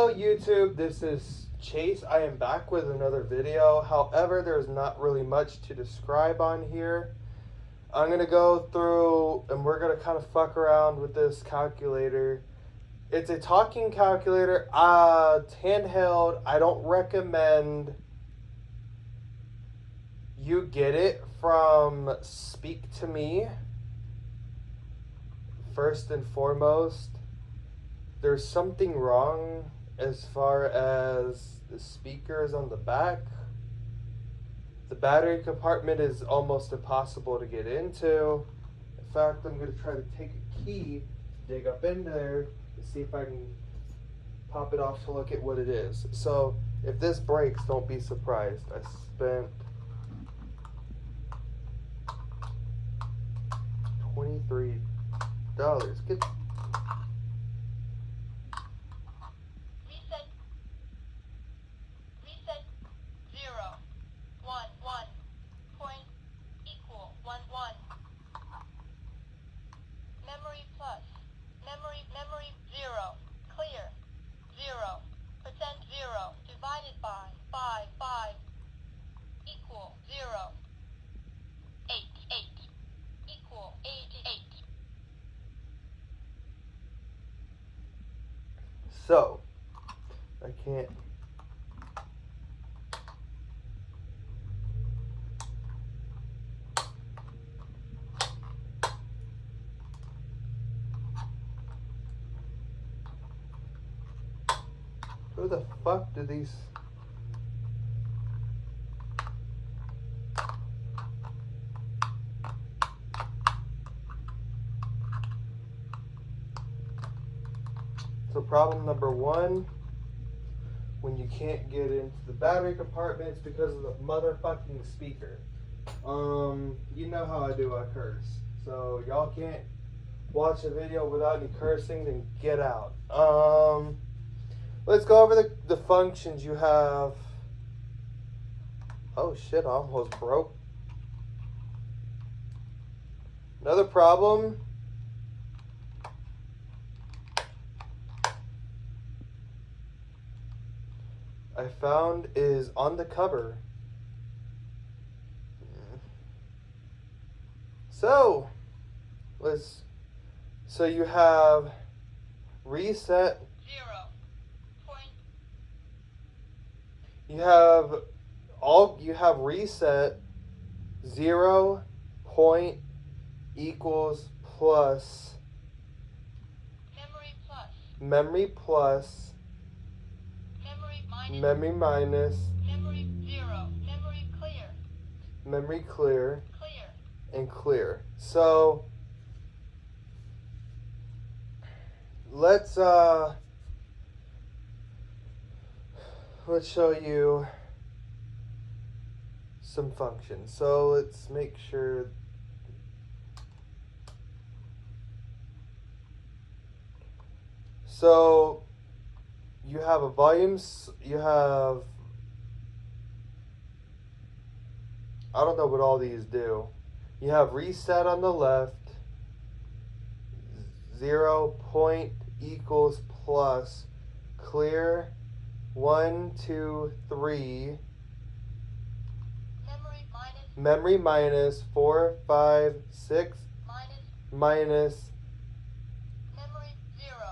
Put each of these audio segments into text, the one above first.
Hello YouTube, this is Chase. I am back with another video. However, there's not really much to describe on here. I'm going to go through and we're going to kind of fuck around with this calculator. It's a talking calculator, handheld. I don't recommend you get it from Speak to Me. First and foremost, there's something wrong as far as the speakers on the back. The battery compartment is almost impossible to get into. In fact, I'm going to try to take a key, dig up in there, and see if I can pop it off to look at what it is. So if this breaks, don't be surprised. I spent $23. Get Reset 0 1 1 point equal 1 1. Memory plus memory 0 clear 0% 0 divided by 5 equal 0 8 equal 88. So, I can't. Who the fuck do these? So problem number one, when you can't get into the battery compartment, it's because of the motherfucking speaker. You know how I do, I curse. So y'all can't watch a video without any cursing, then get out. Let's go over the functions you have. Oh shit, I almost broke. Another problem. I found is on the cover. So you have reset. 0 point. You have reset 0 point equals plus Memory plus memory plus memory minus memory minus memory 0 memory clear clear. and clear. So let's show you some functions. So let's make sure. So you have a volume, you have, I don't know what all these do. You have reset on the left, 0 point equals plus, clear, 1, 2, 3, memory minus 4, 5, 6, minus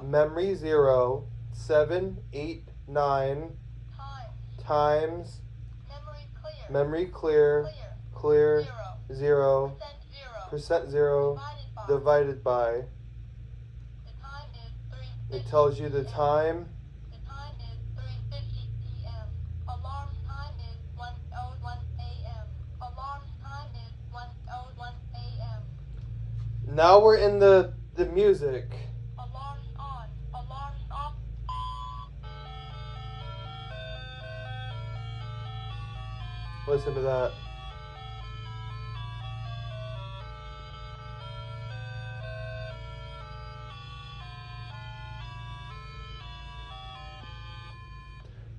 memory 0, 7, 8, 9, times memory clear, clear 0, percent 0, divided by. It tells you the time. The time is 3:50 p.m. Alarm time is 1:01 a.m. Alarm time is 1:01 a.m. Now we're in the music. Alarms on. Alarms off. Listen to that.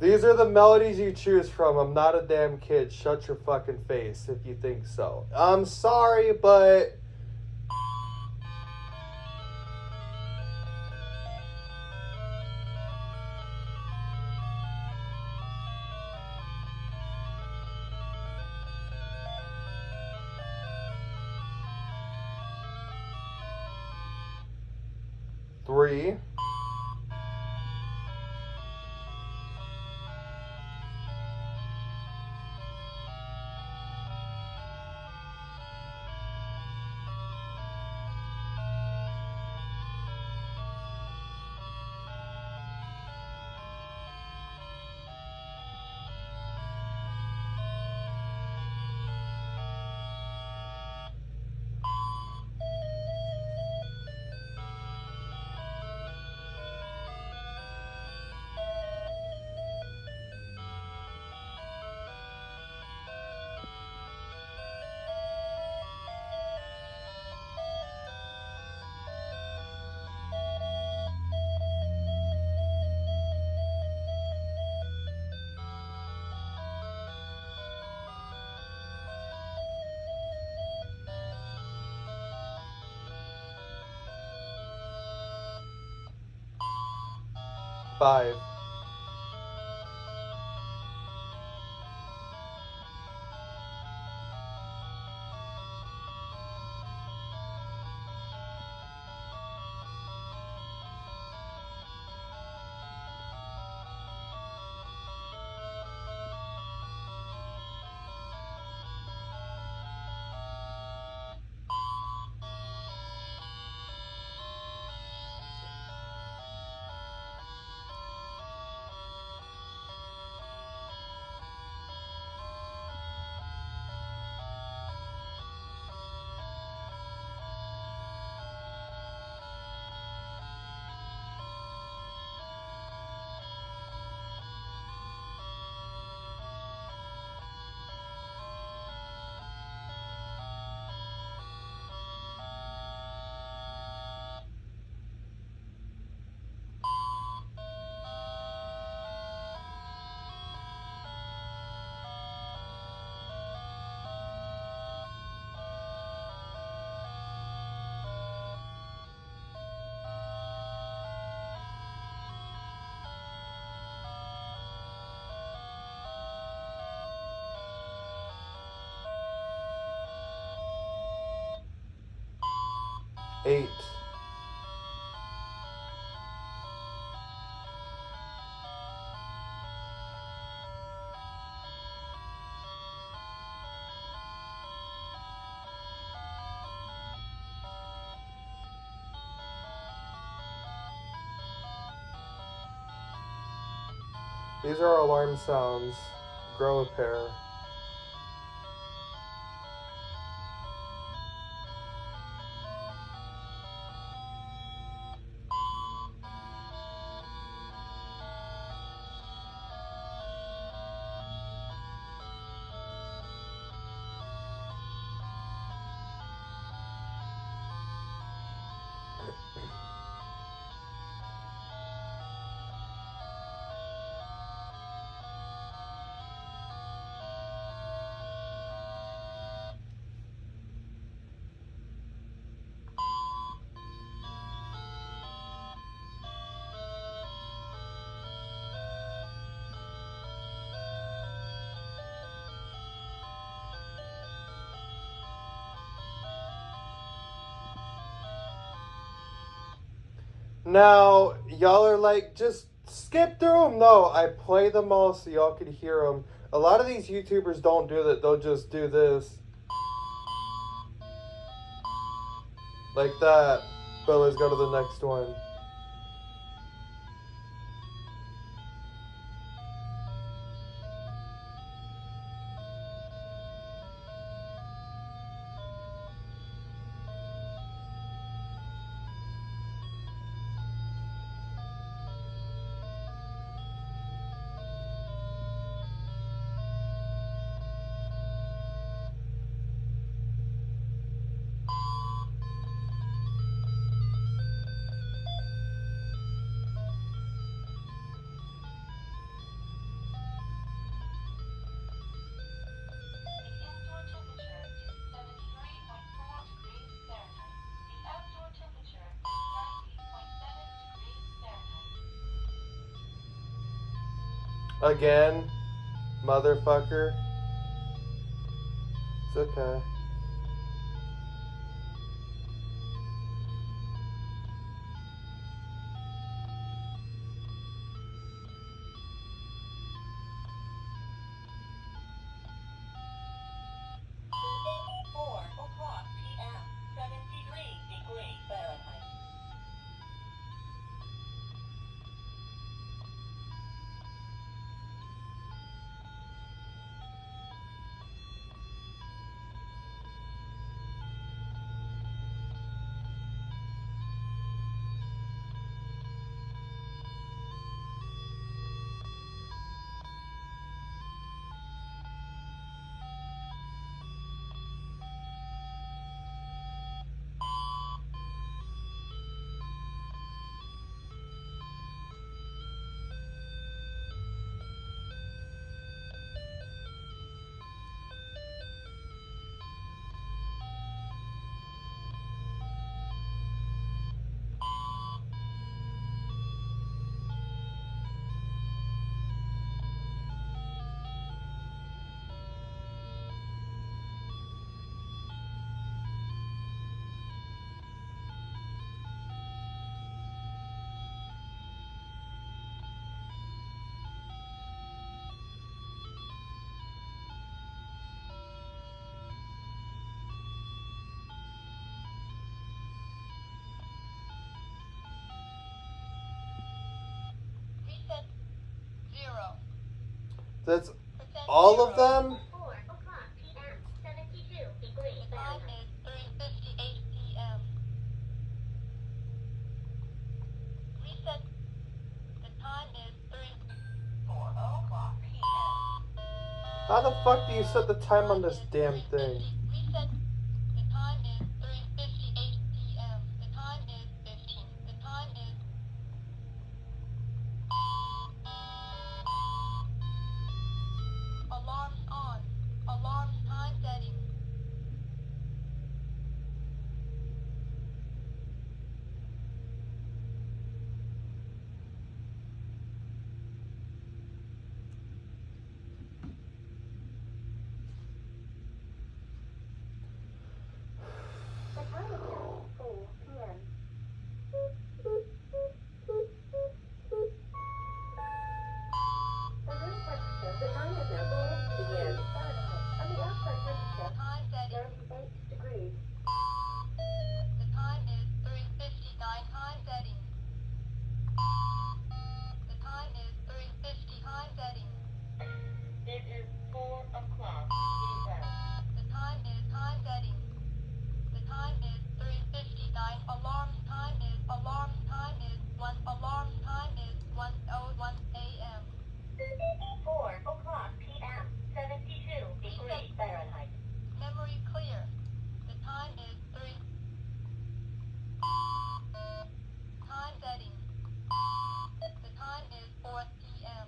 These are the melodies you choose from. I'm not a damn kid. Shut your fucking face if you think so. I'm sorry, but 3. Five. Eight. These are alarm sounds. Grow a pair. Now, y'all are like, just skip through them. No, I play them all so y'all could hear them. A lot of these YouTubers don't do that. They'll just do this. Like that. But let's go to the next one. Again, motherfucker. It's okay. That's Percent all of zero. them? 4 o'clock p.m. 72 degrees The time Fahrenheit. is 3:58 p.m. Reset. The time is 4 o'clock p.m. How the fuck do you set the time on this damn thing? Reset. The time is 3:58 p.m. The time is 15. The time is alarms on. Alarms time setting. The time is now 4 p.m. The room temperature. The time is now 4 p.m. Fahrenheit. And the outside temperature, Time setting. 98 degrees. The time is 3:59. Time setting. The time is 3:50. Time setting. It is 4 o'clock p.m. The time is time setting. The time is 3:59. Alarm time is 1. Alarm time is 1:01 a.m. 4 o'clock p.m. 72 degrees Fahrenheit. Memory clear. The time is 3. Time setting. The time is 4 p.m.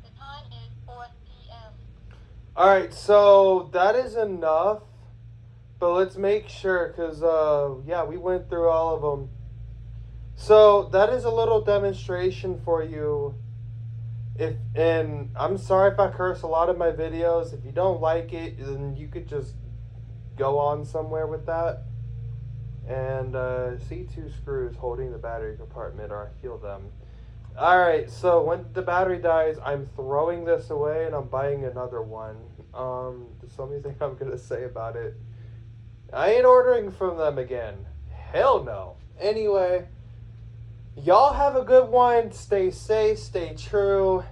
The time is 4 p.m. Alright, so that is enough. But let's make sure, because, yeah, we went through all of them. So that is a little demonstration for you. And I'm sorry if I curse a lot of my videos. If you don't like it, then you could just go on somewhere with that. And see two screws holding the battery compartment, or I feel them. Alright, so when the battery dies, I'm throwing this away and I'm buying another one. There's so many things I'm gonna say about it. I ain't ordering from them again. Hell no. Anyway, y'all have a good one. Stay safe, stay true.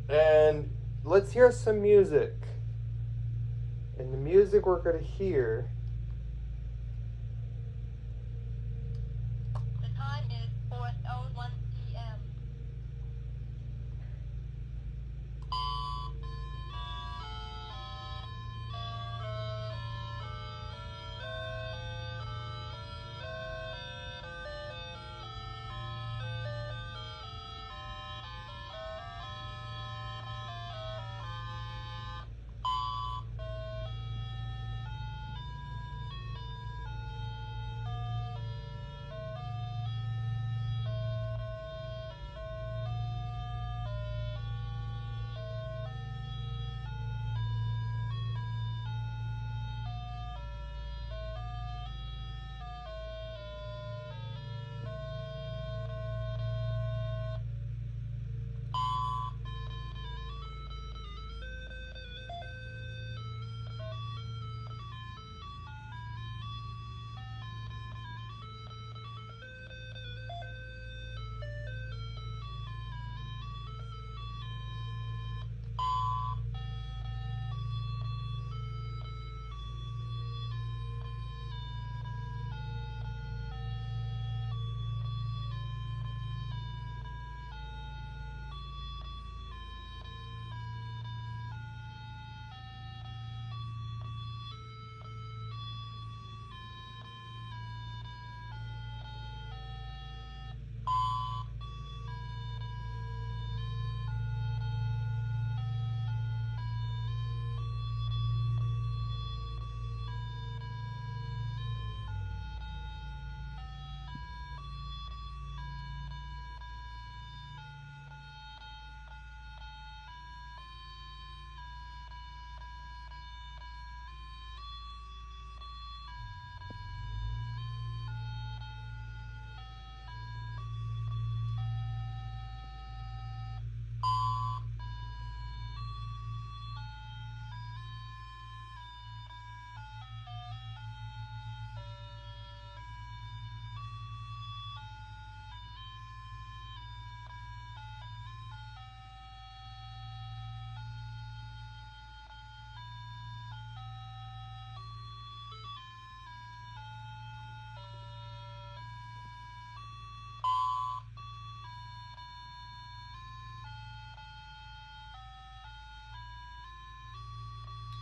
And let's hear some music. And the music we're gonna hear. The time is 4:01 p.m.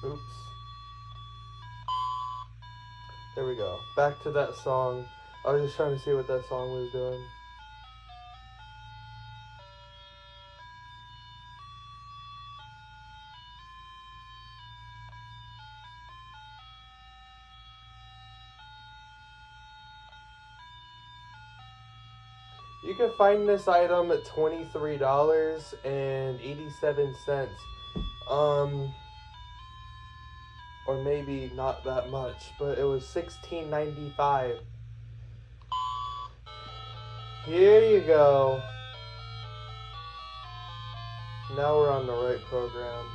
Oops. There we go. Back to that song. I was just trying to see what that song was doing. You can find this item at $23.87. Or maybe not that much, but it was $16.95. Here you go. Now we're on the right program.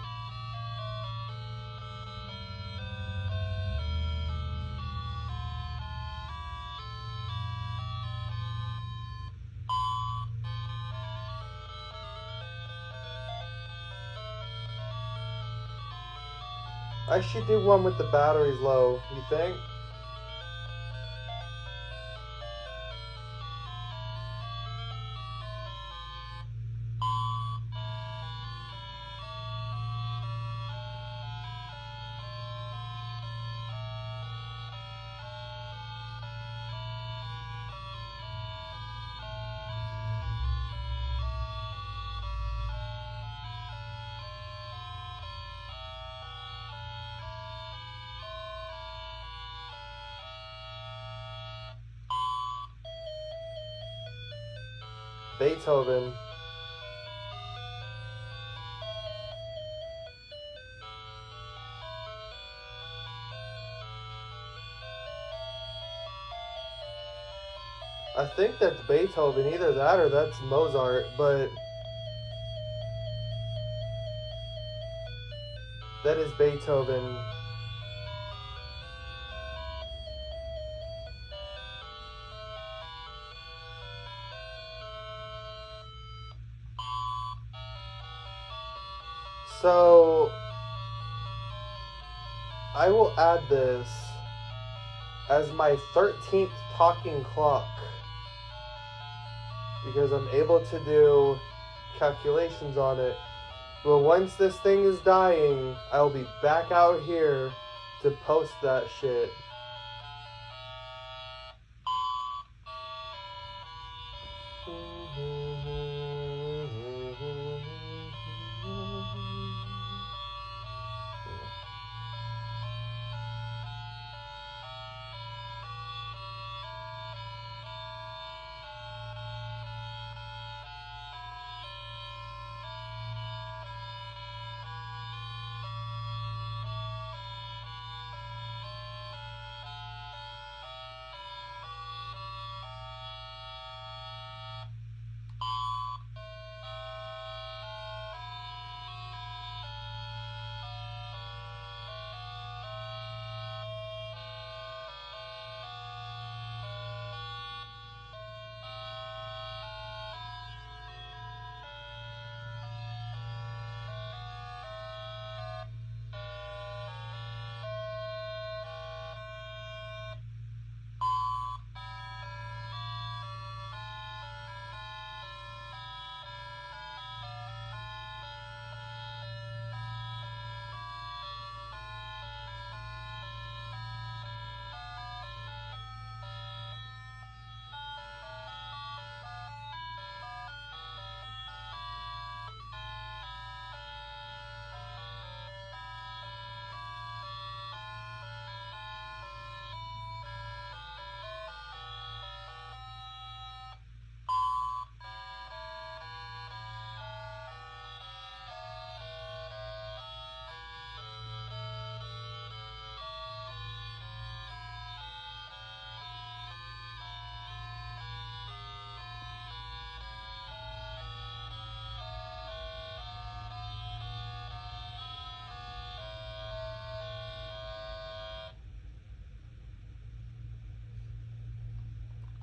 I should do one with the batteries low, you think? Beethoven. I think that's Beethoven, either that or that's Mozart, but that is Beethoven. So I will add this as my 13th talking clock because I'm able to do calculations on it. But once this thing is dying, I'll be back out here to post that shit.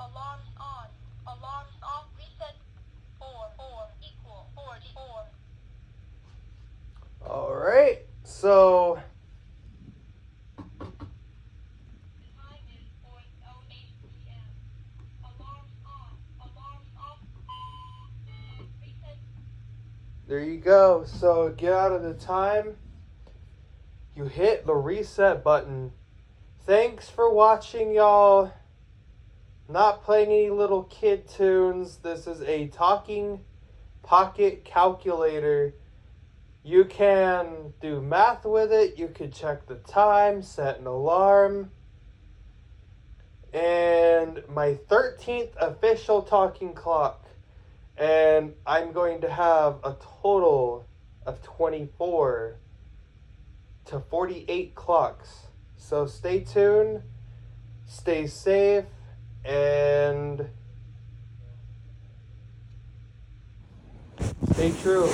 Alarms on. Alarms off. Reset. 4 equal 44. Alright, so The time is 4:08 p.m. Alarms on. Alarms off. Reset. there you go. So get out of the time. You you hit the reset button. Thanks for watching, y'all. Not playing any little kid tunes. This is a talking pocket calculator. You can do math with it. You could check the time, set an alarm. And my 13th official talking clock. And I'm going to have a total of 24 to 48 clocks. So stay tuned, stay safe, and stay true.